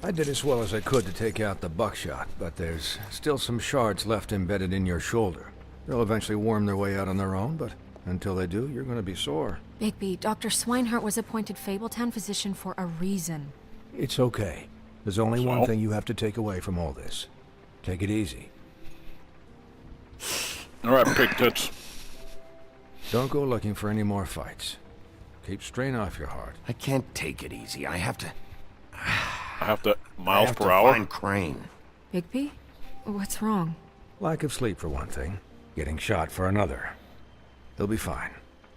I did as well as I could to take out the buckshot, but there's still some shards left embedded in your shoulder. They'll eventually worm their way out on their own, but until they do, you're gonna be sore. Bigby, Dr. Swinehart was appointed Fabletown physician for a reason. It's okay. There's only one thing you have to take away from all this. Take it easy. Alright, big tits. Don't go looking for any more fights. Keep strain off your heart. I can't take it easy. I have to miles per hour? Find Crane. Bigby? What's wrong? Lack of sleep for one thing. Getting shot for another. He'll be fine.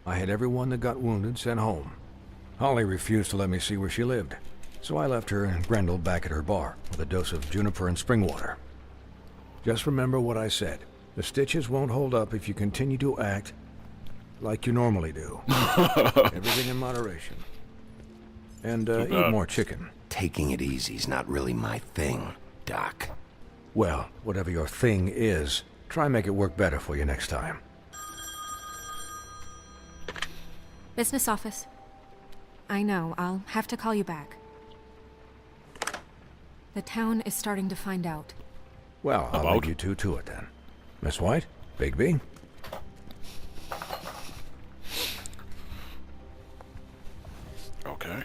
I had everyone that got wounded sent home. Holly refused to let me see where she lived, so I left her and Grendel back at her bar with a dose of juniper and spring water. Just remember what I said. The stitches won't hold up if you continue to act like you normally do. Everything in moderation. And eat more chicken. Taking it easy's not really my thing, Doc. Well, whatever your thing is, try and make it work better for you next time. Business office. I know, I'll have to call you back. The town is starting to find out. Well, I'll leave you two to it then. Miss White, Bigby. Okay.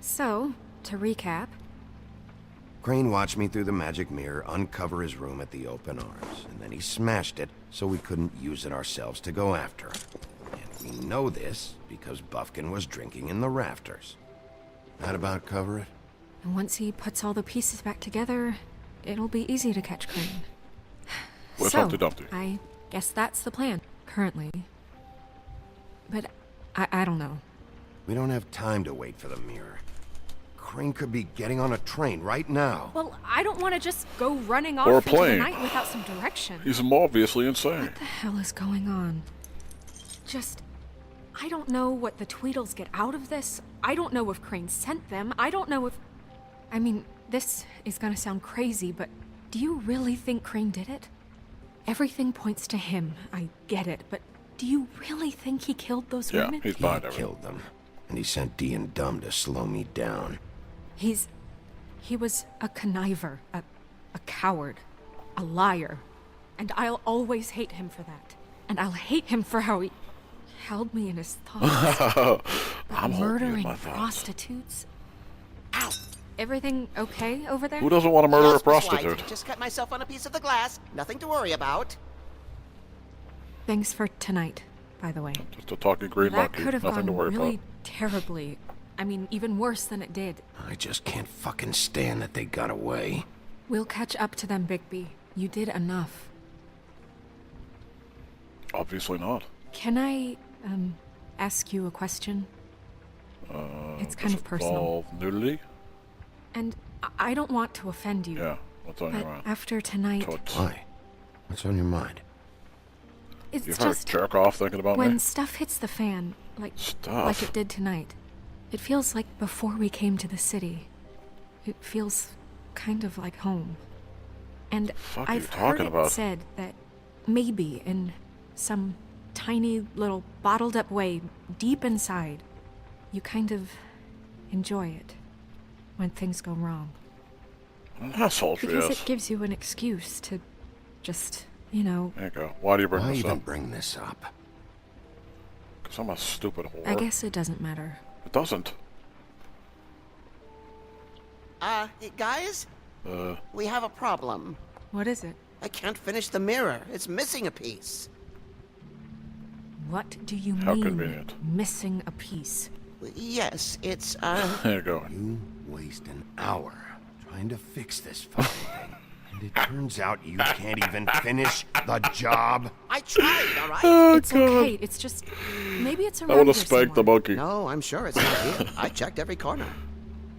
So, to recap... Crane watched me through the magic mirror uncover his room at the open arms, and then he smashed it so we couldn't use it ourselves to go after him. And we know this because Buffkin was drinking in the rafters. That about cover it? And once he puts all the pieces back together, it'll be easy to catch Crane. Where's So, Humpty Dumpty? I guess that's the plan, currently. But I don't know. We don't have time to wait for the mirror. Crane could be getting on a train right now. Well, I don't want to just go running Or a off into the plane. night without some direction. He's obviously insane. What the hell is going on? I don't know what the Tweedles get out of this. I don't know if Crane sent them. I don't know if... I mean, this is gonna sound crazy, but do you really think Crane did it? Everything points to him. I get it, but do you really think he killed those Yeah, women? he's He behind everything. killed them, and he sent D and Dumb to slow me down. He was a conniver, a coward, a liar, and I'll always hate him for that. And I'll hate him for how he held me in his thoughts. I'm Murdering my thoughts. prostitutes. Ow! Everything okay over there? Who doesn't want to murder a Yes, Miss White. prostitute? Just cut myself on a piece of the glass. Nothing to worry about. Thanks for tonight, by the way. Just a talking green That monkey. could have Nothing to gone worry really about. terribly. I mean, even worse than it did. I just can't fucking stand that they got away. We'll catch up to them, Bigby. You did enough. Obviously not. Can I, ask you a question? It's kind of personal. Involve nudity? And I don't want to offend you. Yeah. What's on But your mind? after tonight, Toots. Why? What's on your mind? it's You've heard just jerk off thinking about when me? stuff hits the fan, like Stuff? it did tonight. It feels like before we came to the city. It feels kind of like home. And Fuck are you I've heard talking it about? said that maybe in some tiny little bottled up way deep inside, you kind of enjoy it when things go wrong. That's sultry, Because yes. it gives you an excuse to just, you know, There you go. Why do you bring Why this even up? bring this up? Because I'm a stupid whore. I guess it doesn't matter. It doesn't. Guys? We have a problem. What is it? I can't finish the mirror. It's missing a piece. What do you How mean, convenient. missing a piece? Yes, it's, There you go. You waste an hour trying to fix this fucking thing, and it turns out you can't even finish the job. I tried, all right? It's okay. It's just maybe it's around I would have here spanked the somewhere. monkey. No, I'm sure it's not here. I checked every corner.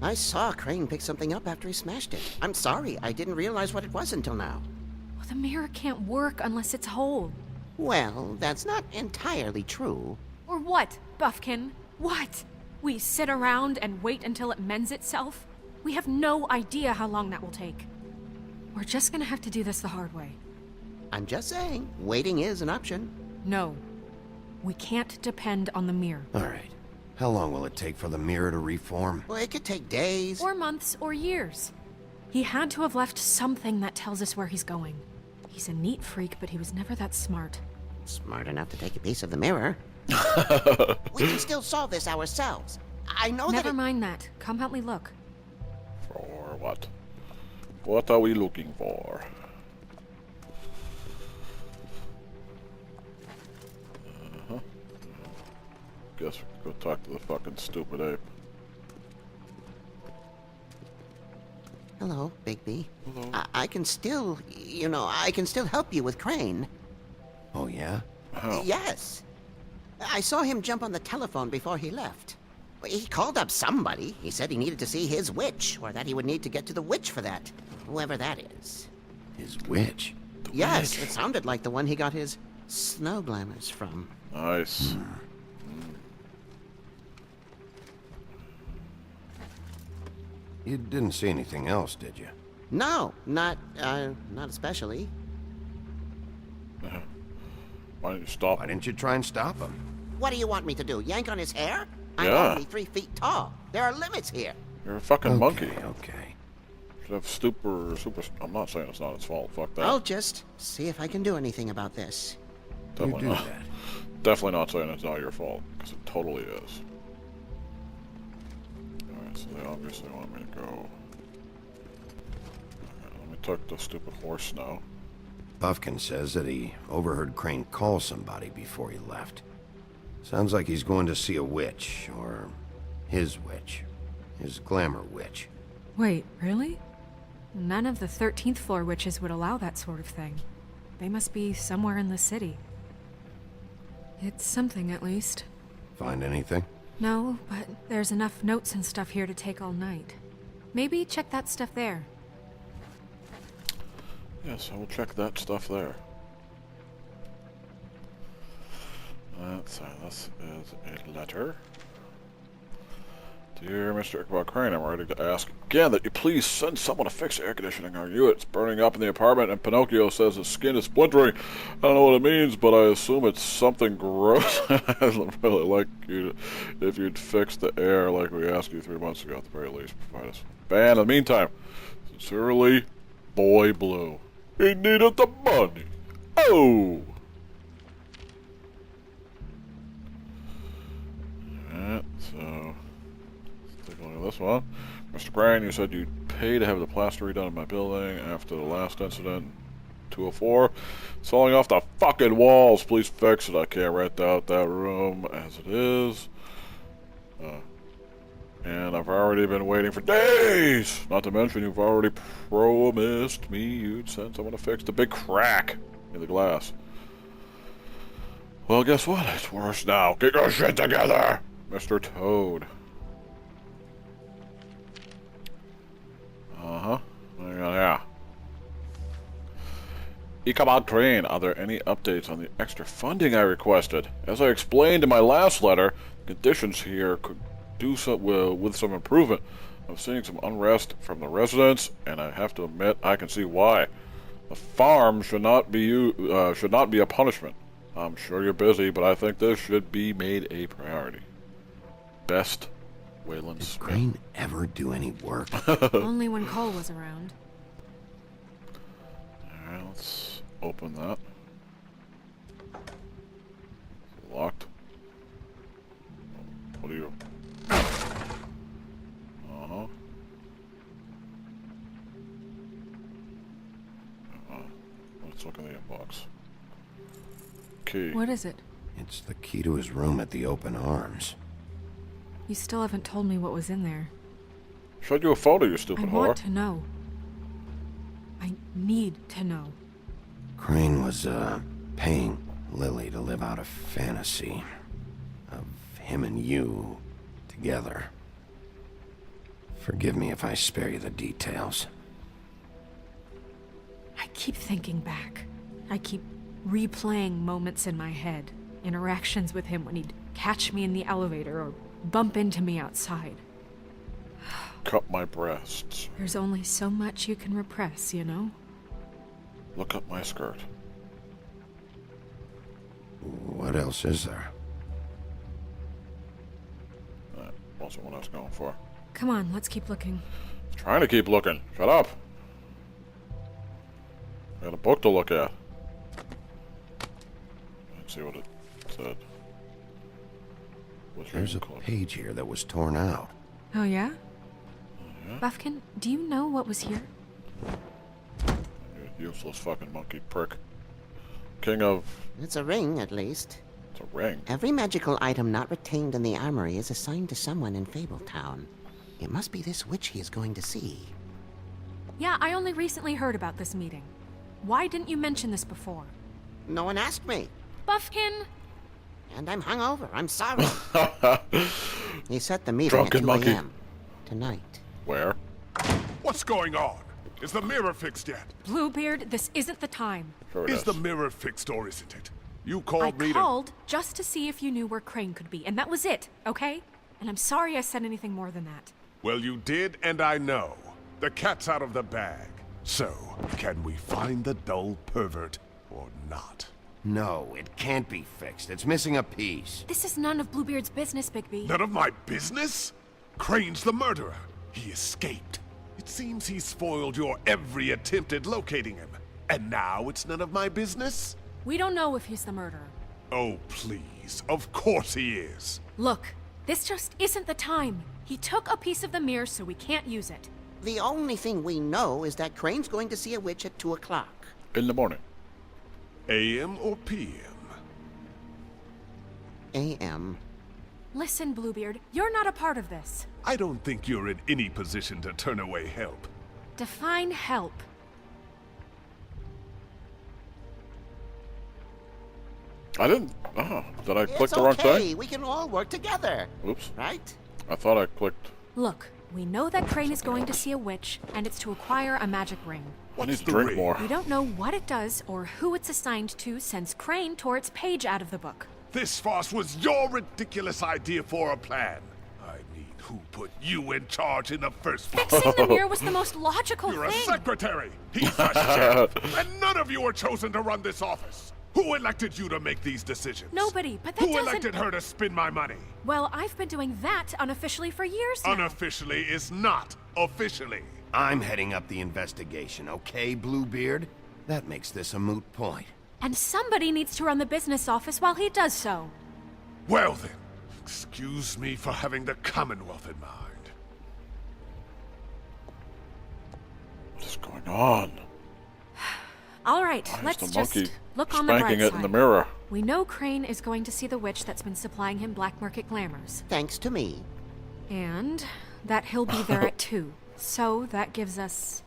I saw Crane pick something up after he smashed it. I'm sorry, I didn't realize what it was until now. Well, the mirror can't work unless it's whole. Well, that's not entirely true. Or what, Buffkin? What? We sit around and wait until it mends itself? We have no idea how long that will take. We're just gonna have to do this the hard way. I'm just saying, waiting is an option. No. We can't depend on the mirror. All right. How long will it take for the mirror to reform? Well, it could take days. Or months, or years. He had to have left something that tells us where he's going. He's a neat freak, but he was never that smart. Smart enough to take a piece of the mirror. We can still solve this ourselves. I know Never that. mind that. Come help me look. For what? What are we looking for? Guess we could go talk to the fucking stupid ape. Hello, Bigby. Hello. I can still, I can still help you with Crane. Oh, yeah? How? Yes. I saw him jump on the telephone before he left. He called up somebody. He said he needed to see his witch, or that he would need to get to the witch for that. Whoever that is. His witch? Yes, it sounded like the one he got his snow glamours from. Nice. You didn't see anything else, did you? No, not especially. Why don't you stop Why him? didn't you try and stop him? What do you want me to do? Yank on his hair? I'm Yeah. only 3 feet tall. There are limits here. You're a fucking monkey. Okay. Should have super. I'm not saying it's not his fault. Fuck that. I'll just see if I can do anything about this. You Definitely do not. that. Definitely not saying it's not your fault, because it totally is. Alright, so they obviously want me to go. Okay, let me take the stupid horse now. Buffkin says that he overheard Crane call somebody before he left. Sounds like he's going to see a witch, or his witch. His glamour witch. Wait, really? None of the 13th floor witches would allow that sort of thing. They must be somewhere in the city. It's something, at least. Find anything? No, but there's enough notes and stuff here to take all night. Maybe check that stuff there. Yes, I will check that stuff there. This is a letter. Dear Mr. Ichabod Crane, I'm writing to ask again that you please send someone to fix the air conditioning. Our unit's burning up in the apartment, and Pinocchio says his skin is splintering. I don't know what it means, but I assume it's something gross. I'd really like you to, if you'd fix the air like we asked you 3 months ago, at the very least, provide us a ban. In the meantime, sincerely, Boy Blue. He needed the money. Oh! Alright, so let's take a look at this one. Mr. Crane, you said you'd pay to have the plaster redone in my building after the last incident. 204. It's falling off the fucking walls. Please fix it. I can't rent out that room as it is. And I've already been waiting for days. Not to mention you've already promised me you'd send someone to fix the big crack in the glass. Well, guess what? It's worse now. Get your shit together, Mr. Toad. Yeah. Ichabod Crane, are there any updates on the extra funding I requested? As I explained in my last letter, conditions here could do so with some improvement. I'm seeing some unrest from the residents, and I have to admit I can see why. The farm should not be a punishment. I'm sure you're busy, but I think this should be made a priority. Best, Wayland Did Smith. Crane ever do any work? Only when Cole was around. Alright, let's open that. It's locked. What are you? Let's look in the inbox. Key. What is it? It's the key to his room at the Open Arms. You still haven't told me what was in there. Showed you a photo, you stupid I whore. want to know. I need to know. Crane was, paying Lily to live out a fantasy of him and you together. Forgive me if I spare you the details. I keep thinking back. I keep replaying moments in my head. Interactions with him when he'd catch me in the elevator or bump into me outside. Cut my breasts. There's only so much you can repress, you know? Look up my skirt. What else is there? That wasn't what I was going for. Come on, let's keep looking. Trying to keep looking. Shut up. Got a book to look at. Let's see what it said. There's a page here that was torn out. Oh, yeah? Buffkin, do you know what was here? You useless fucking monkey prick. King of... It's a ring, at least. It's a ring. Every magical item not retained in the armory is assigned to someone in Fabletown. It must be this witch he is going to see. Yeah, I only recently heard about this meeting. Why didn't you mention this before? No one asked me. Buffkin! And I'm hungover. I'm sorry. He set the meeting Drunken at 2 monkey. a.m. tonight. Where? What's going on? Is the mirror fixed yet? Bluebeard, this isn't the time. Sure it Is the mirror fixed or isn't it? You called me I called just to see if you knew where Crane could be, and that was it, okay? And I'm sorry I said anything more than that. Well, you did, and I know. The cat's out of the bag. So, can we find the dull pervert or not? No, it can't be fixed. It's missing a piece. This is none of Bluebeard's business, Bigby. None of my business? Crane's the murderer. He escaped. It seems he spoiled your every attempt at locating him. And now it's none of my business? We don't know if he's the murderer. Oh, please. Of course he is. Look, this just isn't the time. He took a piece of the mirror, so we can't use it. The only thing we know is that Crane's going to see a witch at 2 o'clock. In the morning. AM or PM? A.M. Listen, Bluebeard, you're not a part of this. I don't think you're in any position to turn away help. Define help. I didn't... Oh, did I click It's the wrong okay. thing? We can all work together. Oops. Right? I thought I clicked... Look, we know that Crane is going to see a witch, and it's to acquire a magic ring. I need What's to the drink ring? more. We don't know what it does or who it's assigned to since Crane tore its page out of the book. This farce was your ridiculous idea for a plan. I mean, who put you in charge in the first place? Fixing the mirror was the most logical You're a thing. secretary. He's a sheriff. And none of you were chosen to run this office. Who elected you to make these decisions? Nobody, but that Who doesn't... elected her to spend my money? Well, I've been doing that unofficially for years now. Unofficially is not officially. I'm heading up the investigation, okay, Bluebeard? That makes this a moot point. And somebody needs to run the business office while he does so. Well then, excuse me for having the Commonwealth in mind. What is going on? All right, Why is let's the just monkey look on the bright spanking it side. in the mirror? We know Crane is going to see the witch that's been supplying him black market glamours. Thanks to me. And that he'll be there at 2. So that gives us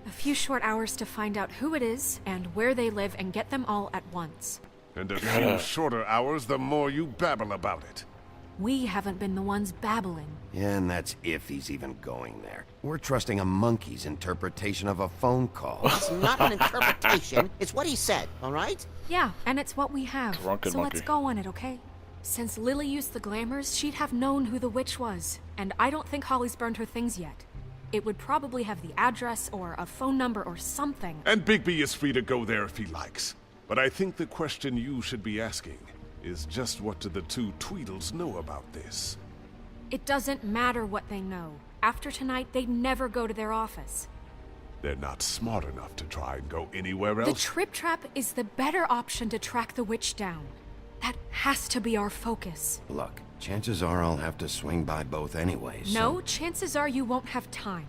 a few short hours to find out who it is and where they live and get them all at once. And a few shorter hours, the more you babble about it. We haven't been the ones babbling. Yeah, and that's if he's even going there. We're trusting a monkey's interpretation of a phone call. It's not an interpretation. It's what he said, all right? Yeah, and it's what we have. Drunken so let's monkey. go on it, okay? Since Lily used the glamours, she'd have known who the witch was. And I don't think Holly's burned her things yet. It would probably have the address or a phone number or something. And Bigby is free to go there if he likes. But I think the question you should be asking is just what do the two Tweedles know about this? It doesn't matter what they know. After tonight, they'd never go to their office. They're not smart enough to try and go anywhere The else. Trip Trap is the better option to track the witch down. That has to be our focus. Look, chances are I'll have to swing by both anyways. No, chances are you won't have time.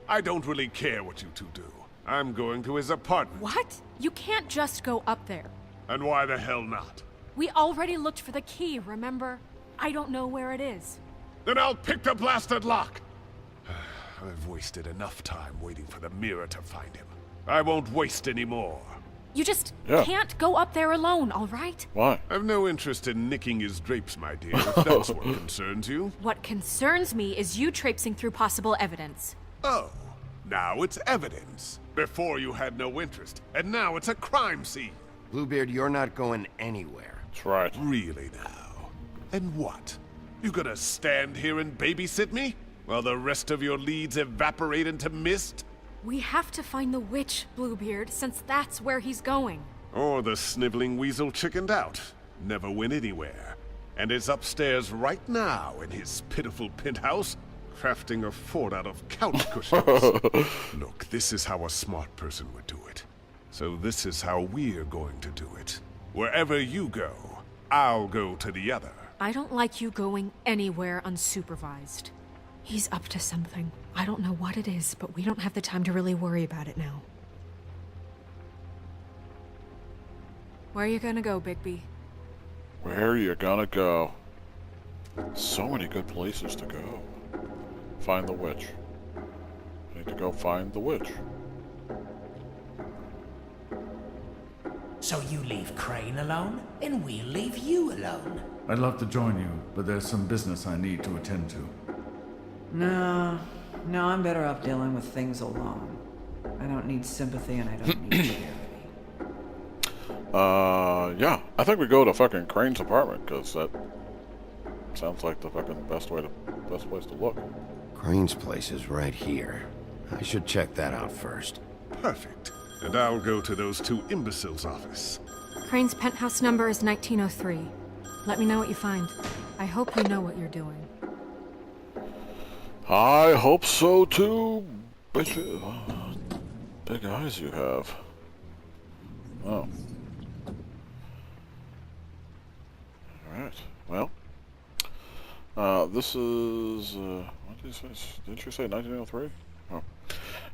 I don't really care what you two do. I'm going to his apartment. What? You can't just go up there. And why the hell not? We already looked for the key, remember? I don't know where it is. Then I'll pick the blasted lock! I've wasted enough time waiting for the mirror to find him. I won't waste any more. You just Yeah. can't go up there alone, all right? Why? I've no interest in nicking his drapes, my dear, if that's what concerns you. What concerns me is you traipsing through possible evidence. Oh, now it's evidence. Before you had no interest, and now it's a crime scene. Bluebeard, you're not going anywhere. That's right. Really now? And what? You gonna stand here and babysit me? While the rest of your leads evaporate into mist? We have to find the witch, Bluebeard, since that's where he's going. Or the sniveling weasel chickened out, never went anywhere, and is upstairs right now in his pitiful penthouse, crafting a fort out of couch cushions. Look, this is how a smart person would do it. So this is how we're going to do it. Wherever you go, I'll go to the other. I don't like you going anywhere unsupervised. He's up to something. I don't know what it is, but we don't have the time to really worry about it now. Where are you gonna go, Bigby? Where you gonna go? So many good places to go. Find the witch. I need to go find the witch. So you leave Crane alone, and we'll leave you alone. I'd love to join you, but there's some business I need to attend to. No, I'm better off dealing with things alone. I don't need sympathy and I don't need charity. Yeah. I think we go to fucking Crane's apartment, because that sounds like the fucking best place to look. Crane's place is right here. I should check that out first. Perfect. And I'll go to those two imbeciles' office. Crane's penthouse number is 1903. Let me know what you find. I hope you know what you're doing. I hope so too, bitches. Big eyes you have. Oh. Alright, well. This is, what did you say? Didn't you say 1903? Oh.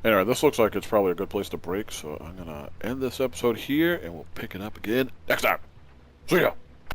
Anyway, this looks like it's probably a good place to break, so I'm gonna end this episode here, and we'll pick it up again next time. See ya!